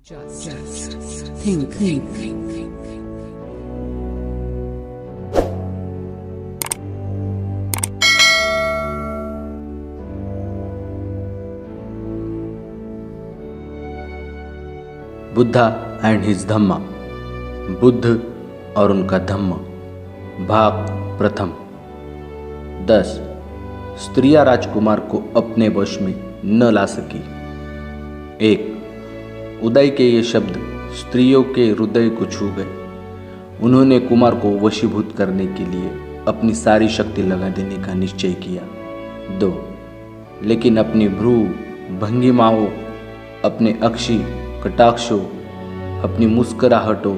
Just think. Buddha and his Dhamma, Buddha और उनका धम्म, भाग प्रथम। 10 स्त्रियां राजकुमार को अपने वश में न ला सकी। 1 उदय के ये शब्द स्त्रियों के हृदय को छू गए। उन्होंने कुमार को वशीभूत करने के लिए अपनी सारी शक्ति लगा देने का निश्चय किया। 2 लेकिन अपनी भ्रू भंगिमाओं, अपने अक्षी कटाक्षों, अपनी मुस्कुराहटों,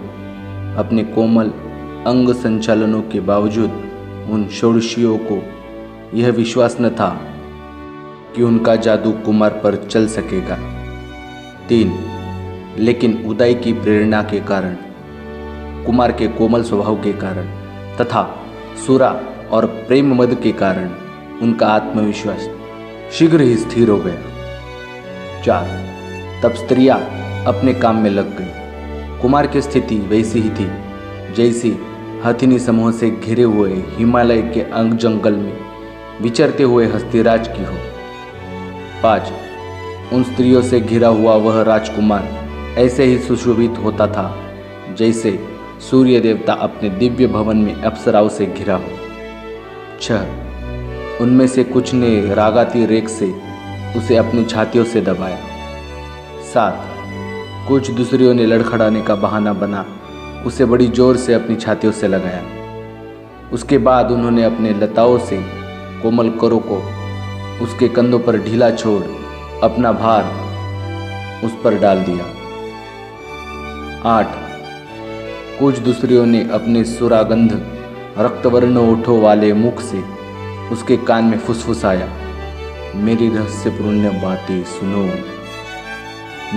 अपने कोमल अंग संचालनों के बावजूद उन षोडशियों को यह विश्वास न था कि उनका जादू कुमार पर चल सकेगा। 3 लेकिन उदय की प्रेरणा के कारण, कुमार के कोमल स्वभाव के कारण तथा सुरा और प्रेम मद के कारण उनका आत्मविश्वास शीघ्र ही स्थिर हो गया। 4 तब स्त्रियां अपने काम में लग गई। कुमार की स्थिति वैसी ही थी जैसी हथिनी समूह से घिरे हुए हिमालय के अंग जंगल में विचरते हुए हस्तिराज की हो। 5 उन स्त्रियों से घिरा हुआ वह राजकुमार ऐसे ही सुशोभित होता था जैसे सूर्य देवता अपने दिव्य भवन में अप्सराओं से घिरा हो। 6 उनमें से कुछ ने रागाती रेख से उसे अपनी छातियों से दबाया। 7 कुछ दूसरियों ने लड़खड़ाने का बहाना बना उसे बड़ी जोर से अपनी छातियों से लगाया। उसके बाद उन्होंने अपने लताओं से कोमल करों को उसके कंधों पर ढीला छोड़ अपना भार उस पर डाल दिया। 8 कुछ दूसरियों ने अपने सुरागंध रक्तवर्ण ओठों वाले मुख से उसके कान में फुसफुसाया, मेरी रहस्यपूर्ण बातें सुनो।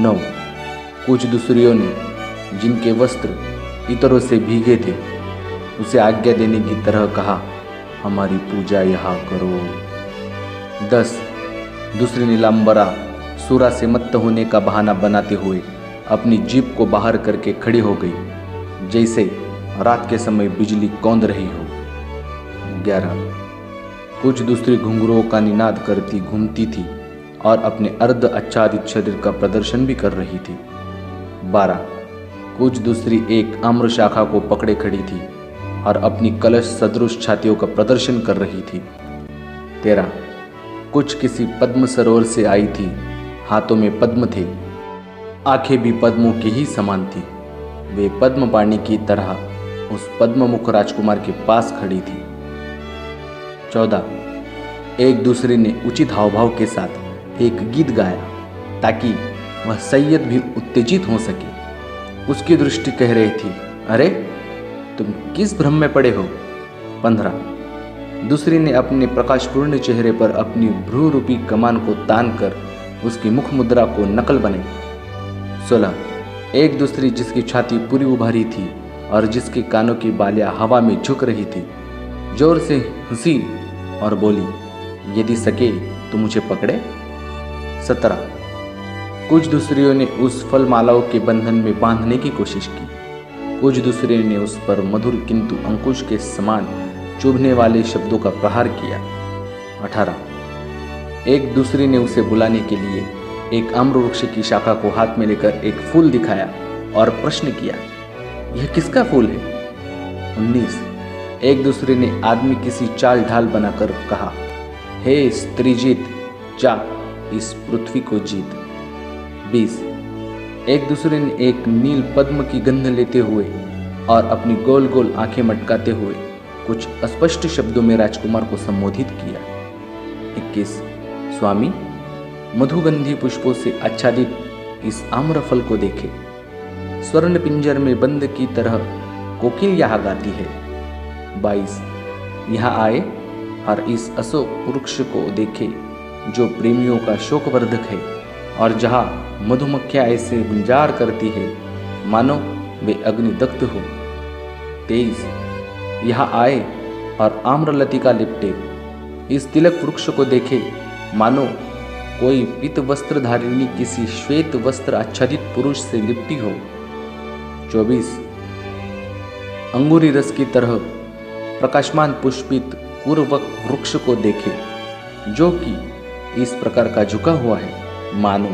9 कुछ दूसरियों ने, जिनके वस्त्र इतरों से भीगे थे, उसे आज्ञा देने की तरह कहा, हमारी पूजा यहाँ करो। 10 दूसरी नीलांबरा सूरा से मत्त होने का बहाना बनाते हुए अपनी जीभ को बाहर करके खड़ी हो गई जैसे रात के समय बिजली कौंध रही हो। 11 कुछ दूसरी घुंघरुओं का निनाद करती घूमती थी और अपने अर्ध आच्छादित शरीर का प्रदर्शन भी कर रही थी। 12 कुछ दूसरी एक आम्र शाखा को पकड़े खड़ी थी और अपनी कलश सदृश छातियों का प्रदर्शन कर रही थी। 13 कुछ किसी पद्म सरोवर से आई थी, हाथों में पद्म थे, आंखें भी पद्मों की ही समान थी। वे पद्म पाणी की तरह उस पद्ममुख राजकुमार के पास खड़ी थी। 14 एक दूसरे ने उचित हावभाव के साथ एक गीत गाया ताकि वह सैयद भी उत्तेजित हो सके। उसकी दृष्टि कह रही थी, अरे तुम किस भ्रम में पड़े हो। 15 दूसरी ने अपने प्रकाशपूर्ण चेहरे पर अपनी भ्रू रूपी कमान को तान कर उसकी मुख मुद्रा को नकल बनाई। 16 एक दूसरी जिसकी छाती पूरी उभारी थी और जिसके कानों की बालियां हवा में झुक रही थी, जोर से हंसी और बोली, यदि सके तो मुझे पकड़े। 17 कुछ दूसरियों ने उस फल मालाओं के बंधन में बांधने की कोशिश की। कुछ दूसरे ने उस पर मधुर किंतु अंकुश के समान चुभने वाले शब्दों का प्रहार किया। 18 एक दूसरे ने उसे बुलाने के लिए एक आम्र वृक्ष की शाखा को हाथ में लेकर एक फूल दिखाया और प्रश्न किया, यह किसका फूल है। 19 एक दूसरे ने आदमी किसी चाल ढाल बनाकर कहा, हे स्त्रीजीत, जा इस पृथ्वी को जीत। 20 एक दूसरे ने एक नील पद्म की गंध लेते हुए और अपनी गोल गोल आंखें मटकाते हुए कुछ अस्पष्ट शब्दों में राजकुमार को संबोधित किया। 21 स्वामी, मधुगंधी पुष्पों से आच्छादित इस आम्र फल को देखे, स्वर्ण पिंजर में बंद की तरह कोकिल यहाँ गाती है। 22 यहाँ आए और इस अशोक वृक्ष को देखे जो प्रेमियों का शोकवर्धक है और जहाँ मधुमक्खियाँ ऐसे गुंजार करती है मानो वे अग्निदग्ध हो। 23 यहाँ आए और आम्रलतिका लिपटे इस तिलक वृक्ष को देखे मानो कोई पीत वस्त्रधारिणी किसी श्वेत वस्त्र आच्छादित पुरुष से लिपटी हो। 24 अंगूरी रस की तरह प्रकाशमान पुष्पित पूर्वक वृक्ष को देखे जो कि इस प्रकार का झुका हुआ है मानो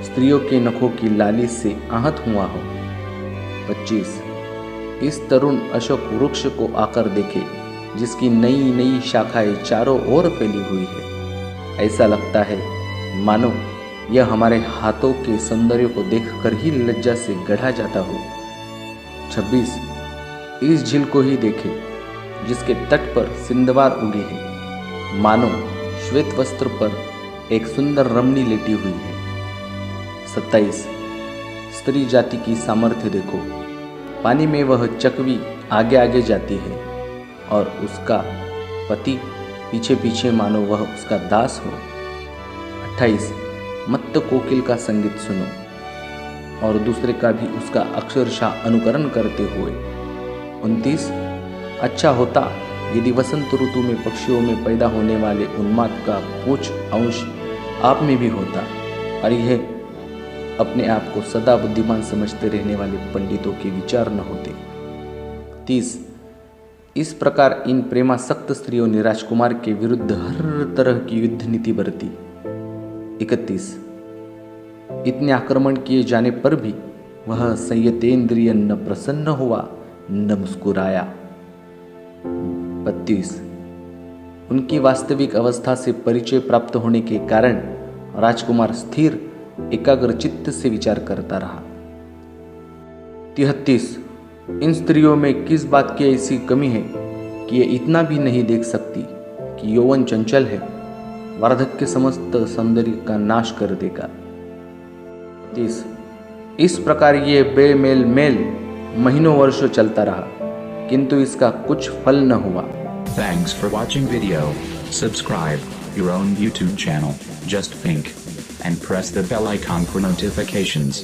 स्त्रियों के नखों की लाली से आहत हुआ हो। 25 इस तरुण अशोक वृक्ष को आकर देखे जिसकी नई नई शाखाएं चारों ओर फैली हुई है। ऐसा लगता है मानो यह हमारे हाथों के सौंदर्य को देखकर ही लज्जा से गढ़ा जाता हो। 26 इस झील को ही देखे जिसके तट पर सिंधवार उगी है मानो श्वेत वस्त्र पर एक सुंदर रमणी लेटी हुई है। 27 स्त्री जाति की सामर्थ्य देखो, पानी में वह चकवी आगे आगे जाती है और उसका पति पीछे पीछे मानो वह उसका दास हो। 28 मत्त कोकिल का संगीत सुनो और दूसरे का भी उसका अक्षरशः अनुकरण करते हुए। 29 अच्छा होता यदि वसंत ऋतु में पक्षियों में पैदा होने वाले उन्माद का कुछ अंश आप में भी होता और यह अपने आप को सदा बुद्धिमान समझते रहने वाले पंडितों के विचार न होते। 30 इस प्रकार इन प्रेमासक्त स्त्रियों ने राजकुमार के विरुद्ध हर तरह की युद्ध नीति बरती। 31 इतने आक्रमण किए जाने पर भी वह संयतेंद्रिय न प्रसन्न हुआ न मुस्कुराया। 32 उनकी वास्तविक अवस्था से परिचय प्राप्त होने के कारण राजकुमार स्थिर एकाग्र चित्त से विचार करता रहा। 33 इन स्त्रियों में किस बात की ऐसी कमी है कि ये इतना भी नहीं देख सकती कि यौवन चंचल है, वार्धक्य समस्त सौंदर्य का नाश कर देगा। 30 इस प्रकार ये बेमेल मेल महीनों वर्षों चलता रहा किंतु इसका कुछ फल न हुआ। Thanks for watching video. Subscribe your own YouTube channel, Just Think, and press the bell icon for notifications.